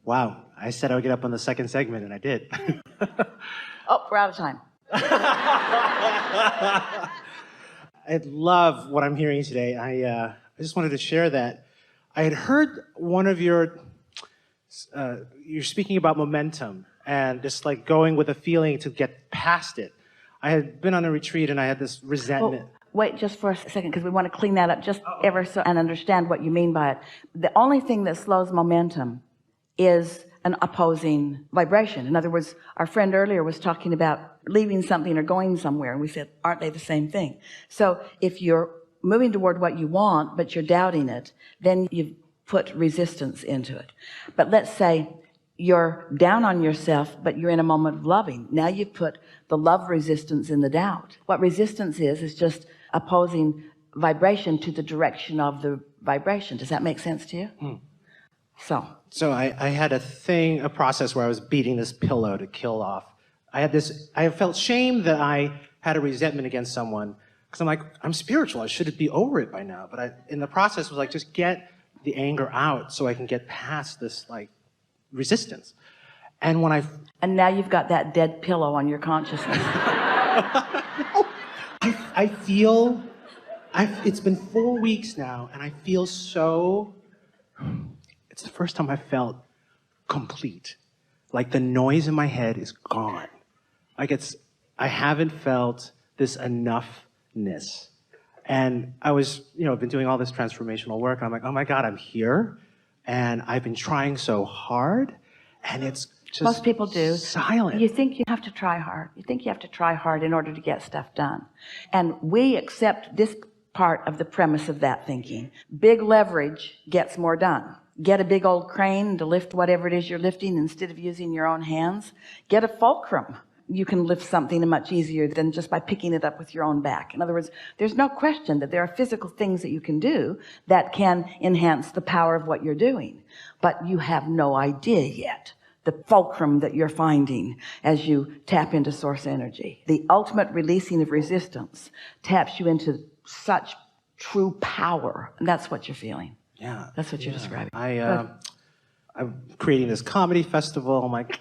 Wow, I said I would get up on the second segment, and I did. Oh, we're out of time. I love what I'm hearing today. I just wanted to share that. I had heard one of you're speaking about momentum and just like going with a feeling to get past it. I had been on a retreat and I had this resentment. Well, wait just for a second, because we want to clean that up just ever so and understand what you mean by it. The only thing that slows momentum is an opposing vibration. In other words, our friend earlier was talking about leaving something or going somewhere, and we said, aren't they the same thing? So if you're moving toward what you want but you're doubting it, then you've put resistance into it. But let's say you're down on yourself but you're in a moment of loving. Now you've put the love resistance in the doubt. What resistance is just opposing vibration to the direction of the vibration. Does that make sense to you? So I had a process where I was beating this pillow to kill off. I felt shame that I had a resentment against someone, because I'm like, I'm spiritual, I should be over it by now. But in the process was like, just get the anger out so I can get past this like resistance. And and now you've got that dead pillow on your consciousness. I feel, it's been 4 weeks now, and I feel so, it's the first time I felt complete. Like the noise in my head is gone. Like I haven't felt this enoughness. And I was, been doing all this transformational work. I'm like, oh my God, I'm here. And I've been trying so hard. And it's just most people do. Silent. You think you have to try hard. You think you have to try hard in order to get stuff done. And we accept this part of the premise of that thinking. Big leverage gets more done. Get a big old crane to lift whatever it is you're lifting instead of using your own hands. Get a fulcrum. You can lift something much easier than just by picking it up with your own back. In other words, there's no question that there are physical things that you can do that can enhance the power of what you're doing. But you have no idea yet the fulcrum that you're finding as you tap into source energy. The ultimate releasing of resistance taps you into such true power. And that's what you're feeling. Yeah. That's what you're describing. I'm creating this comedy festival. I'm like,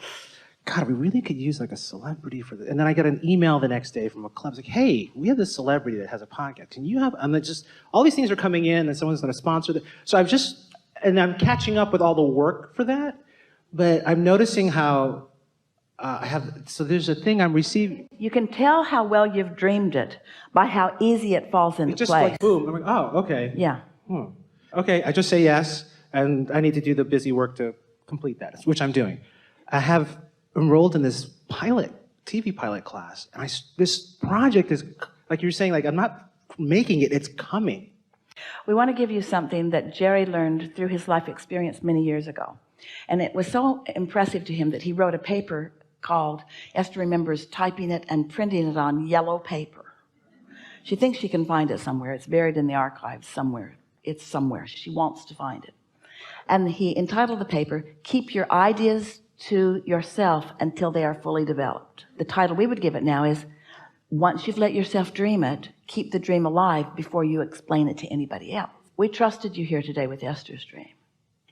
God, we really could use like a celebrity for this. And then I got an email the next day from a club. It's like, hey, we have this celebrity that has a podcast. Can you have, and then just, all these things are coming in and someone's going to sponsor it. So I'm catching up with all the work for that. But I'm noticing how so there's a thing I'm receiving. You can tell how well you've dreamed it by how easy it falls into just place. Like boom. I'm like, oh, okay. Yeah. Okay, I just say yes, and I need to do the busy work to complete that, which I'm doing. I have enrolled in this TV pilot class, and this project is, like you were saying, like I'm not making it, it's coming. We want to give you something that Jerry learned through his life experience many years ago. And it was so impressive to him that he wrote a paper called, Esther remembers typing it and printing it on yellow paper. She thinks she can find it somewhere. It's buried in the archives somewhere. It's somewhere. She wants to find it. And he entitled the paper, Keep Your Ideas to Yourself Until They Are Fully Developed. The title we would give it now is, Once You've Let Yourself Dream It, Keep the Dream Alive Before You Explain It to Anybody Else. We trusted you here today with Esther's dream.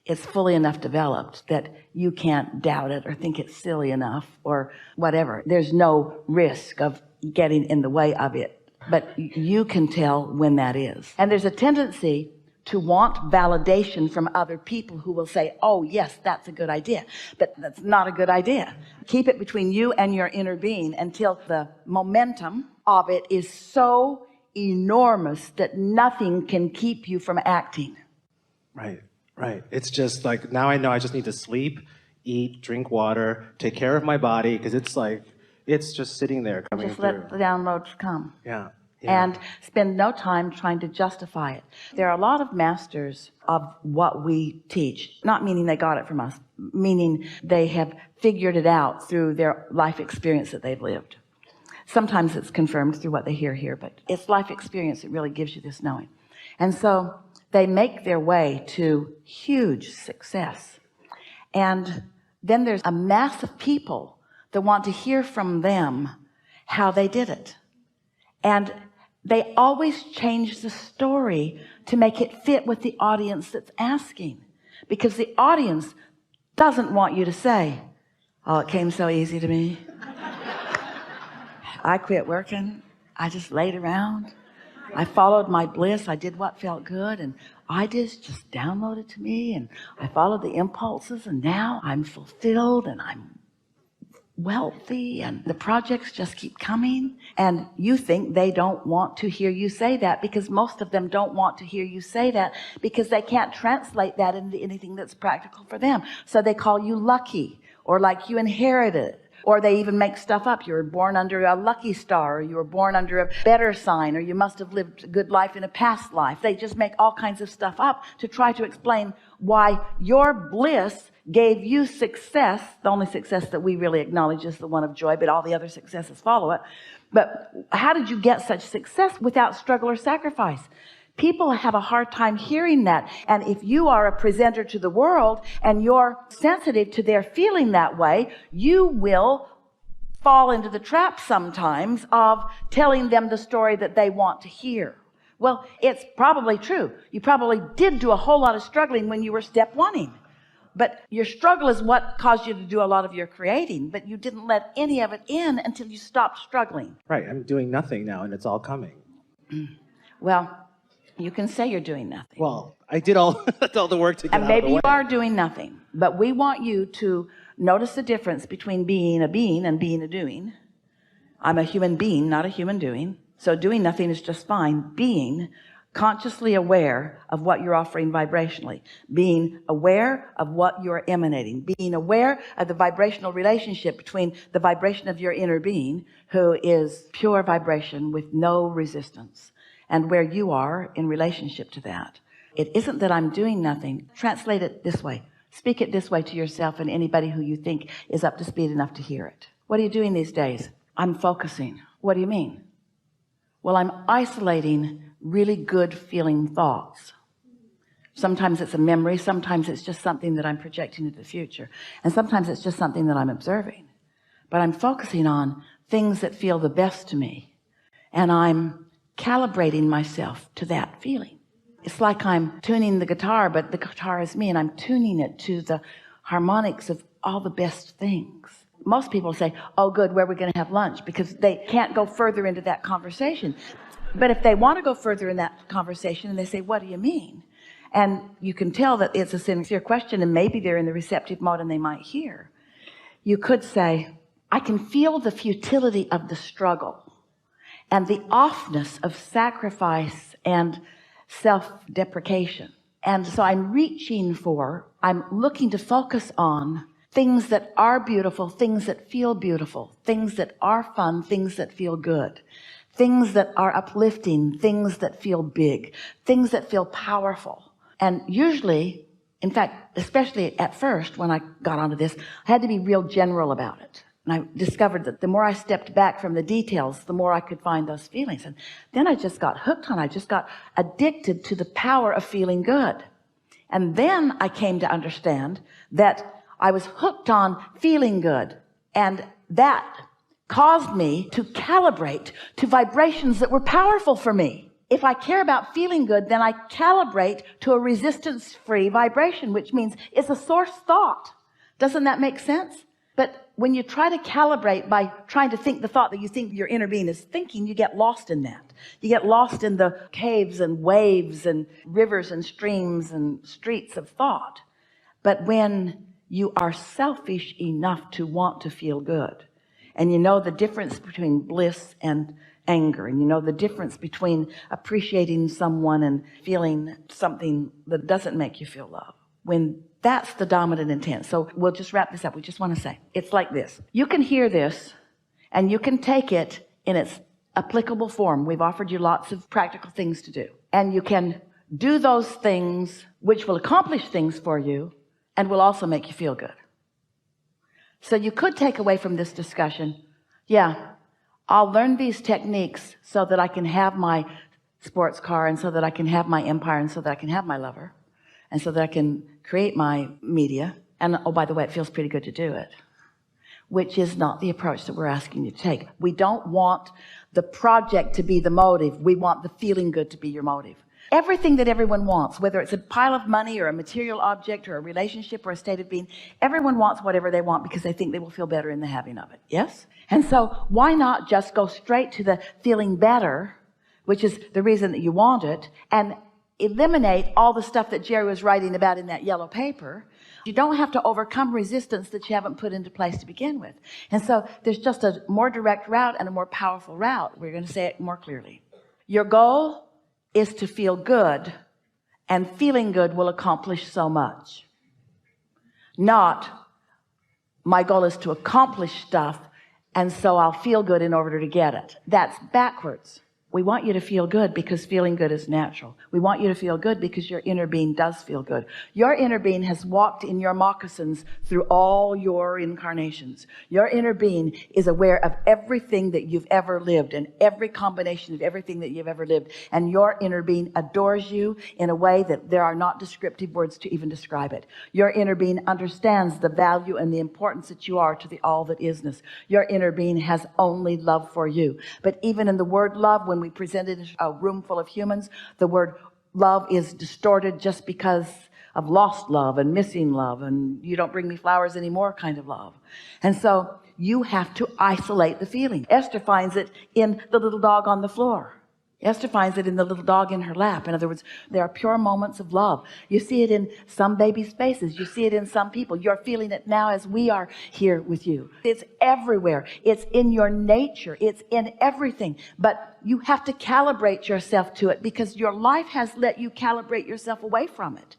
It's fully enough developed that you can't doubt it or think it's silly enough or whatever. There's no risk of getting in the way of it, but you can tell when that is. And there's a tendency to want validation from other people who will say, oh yes, that's a good idea, but that's not a good idea. Keep it between you and your inner being until the momentum of it is so enormous that nothing can keep you from acting. Right. It's just like, now I know I just need to sleep, eat, drink water, take care of my body, because it's just sitting there coming through. Just let the downloads come. Yeah. And spend no time trying to justify it. There are a lot of masters of what we teach, not meaning they got it from us, meaning they have figured it out through their life experience that they've lived. Sometimes it's confirmed through what they hear here, but it's life experience that really gives you this knowing. And so they make their way to huge success. And then there's a mass of people that want to hear from them how they did it. And they always change the story to make it fit with the audience that's asking, because the audience doesn't want you to say, oh, it came so easy to me. I quit working. I just laid around. I followed my bliss. I did what felt good, and ideas just downloaded to me, and I followed the impulses, and now I'm fulfilled and I'm wealthy, and the projects just keep coming. And you think they don't want to hear you say that, because most of them don't want to hear you say that, because they can't translate that into anything that's practical for them. So they call you lucky, or like you inherited it. Or they even make stuff up. You were born under a lucky star, or you were born under a better sign, or you must have lived a good life in a past life. They just make all kinds of stuff up to try to explain why your bliss gave you success. The only success that we really acknowledge is the one of joy, but all the other successes follow it. But how did you get such success without struggle or sacrifice? People have a hard time hearing that. And if you are a presenter to the world and you're sensitive to their feeling that way, you will fall into the trap sometimes of telling them the story that they want to hear. Well, it's probably true. You probably did do a whole lot of struggling when you were step oneing. But your struggle is what caused you to do a lot of your creating. But you didn't let any of it in until you stopped struggling. Right, I'm doing nothing now, and it's all coming. Well, you can say you're doing nothing. Well, I did all the work to get out of the way. And maybe you are doing nothing. But we want you to notice the difference between being a being and being a doing. I'm a human being, not a human doing. So doing nothing is just fine. Being consciously aware of what you're offering vibrationally, being aware of what you're emanating, being aware of the vibrational relationship between the vibration of your inner being, who is pure vibration with no resistance, and where you are in relationship to that. It isn't that I'm doing nothing. Translate it this way. Speak it this way to yourself and anybody who you think is up to speed enough to hear it. What are you doing these days? I'm focusing. What do you mean? Well, I'm isolating really good feeling thoughts. Sometimes it's a memory. Sometimes it's just something that I'm projecting into the future. And sometimes it's just something that I'm observing. But I'm focusing on things that feel the best to me. And I'm calibrating myself to that feeling. It's like I'm tuning the guitar, but the guitar is me, and I'm tuning it to the harmonics of all the best things. Most people say, oh good, where are we going to have lunch? Because they can't go further into that conversation. But if they want to go further in that conversation and they say, what do you mean? And you can tell that it's a sincere question, and maybe they're in the receptive mode and they might hear. You could say, I can feel the futility of the struggle and the offness of sacrifice and self-deprecation. And so I'm looking to focus on things that are beautiful, things that feel beautiful, things that are fun, things that feel good, things that are uplifting, things that feel big, things that feel powerful. And usually, in fact, especially at first when I got onto this, I had to be real general about it. And I discovered that the more I stepped back from the details, the more I could find those feelings. And then I just got hooked on it. I just got addicted to the power of feeling good. And then I came to understand that I was hooked on feeling good. And that caused me to calibrate to vibrations that were powerful for me. If I care about feeling good, then I calibrate to a resistance-free vibration, which means it's a source thought. Doesn't that make sense? But when you try to calibrate by trying to think the thought that you think your inner being is thinking, you get lost in that. You get lost in the caves and waves and rivers and streams and streets of thought. But when you are selfish enough to want to feel good, and you know the difference between bliss and anger, and you know the difference between appreciating someone and feeling something that doesn't make you feel love, when that's the dominant intent. So we'll just wrap this up. We just want to say, it's like this. You can hear this and you can take it in its applicable form. We've offered you lots of practical things to do. And you can do those things which will accomplish things for you and will also make you feel good. So you could take away from this discussion, yeah, I'll learn these techniques so that I can have my sports car, and so that I can have my empire, and so that I can have my lover, and so that I can create my media. And oh, by the way, it feels pretty good to do it, which is not the approach that we're asking you to take. We don't want the project to be the motive. We want the feeling good to be your motive. Everything that everyone wants, whether it's a pile of money or a material object or a relationship or a state of being, everyone wants whatever they want because they think they will feel better in the having of it. Yes? And so why not just go straight to the feeling better, which is the reason that you want it, and eliminate all the stuff that Jerry was writing about in that yellow paper. You don't have to overcome resistance that you haven't put into place to begin with. And so there's just a more direct route and a more powerful route. We're going to say it more clearly. Your goal is to feel good, and feeling good will accomplish so much. Not, my goal is to accomplish stuff, and so I'll feel good in order to get it. That's backwards. We want you to feel good because feeling good is natural. We want you to feel good because your inner being does feel good. Your inner being has walked in your moccasins through all your incarnations. Your inner being is aware of everything that you've ever lived and every combination of everything that you've ever lived. And your inner being adores you in a way that there are not descriptive words to even describe it. Your inner being understands the value and the importance that you are to the all that isness. Your inner being has only love for you. But even in the word love, when we present it in a room full of humans, the word love is distorted just because of lost love and missing love and you don't bring me flowers anymore kind of love. And so you have to isolate the feeling. Esther finds it in the little dog on the floor. Esther finds it in the little dog in her lap. In other words, there are pure moments of love. You see it in some babies' faces. You see it in some people. You're feeling it now as we are here with you. It's everywhere. It's in your nature. It's in everything. But you have to calibrate yourself to it because your life has let you calibrate yourself away from it.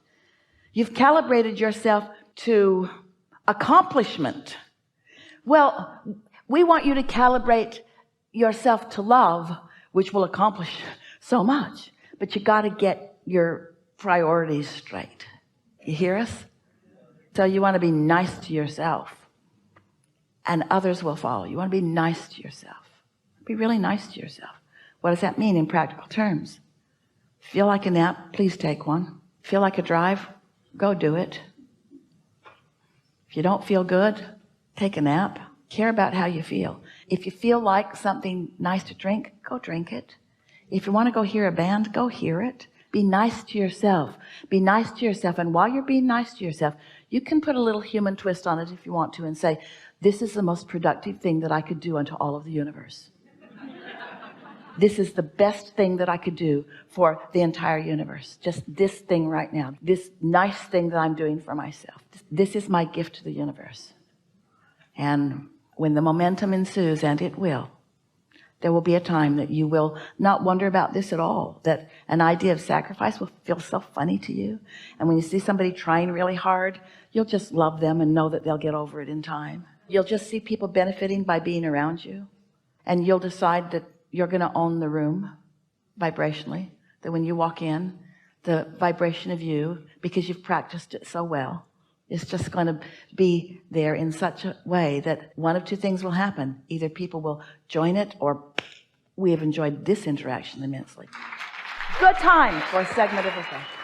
You've calibrated yourself to accomplishment. Well, we want you to calibrate yourself to love, which will accomplish so much. But you got to get your priorities straight. You hear us? So you want to be nice to yourself, and others will follow. You want to be nice to yourself. Be really nice to yourself. What does that mean in practical terms? Feel like a nap? Please take one. Feel like a drive? Go do it. If you don't feel good, take a nap. Care about how you feel. If you feel like something nice to drink, go drink it. If you want to go hear a band, go hear it. Be nice to yourself. Be nice to yourself. And while you're being nice to yourself, you can put a little human twist on it if you want to and say, this is the most productive thing that I could do unto all of the universe. This is the best thing that I could do for the entire universe. Just this thing right now. This nice thing that I'm doing for myself. This is my gift to the universe. And when the momentum ensues, and it will, there will be a time that you will not wonder about this at all, that an idea of sacrifice will feel so funny to you. And when you see somebody trying really hard, you'll just love them and know that they'll get over it in time. You'll just see people benefiting by being around you. And you'll decide that you're going to own the room vibrationally, that when you walk in, the vibration of you, because you've practiced it so well, is just going to be there in such a way that one of two things will happen. Either people will join it, or we have enjoyed this interaction immensely. Good time for a segment of effect.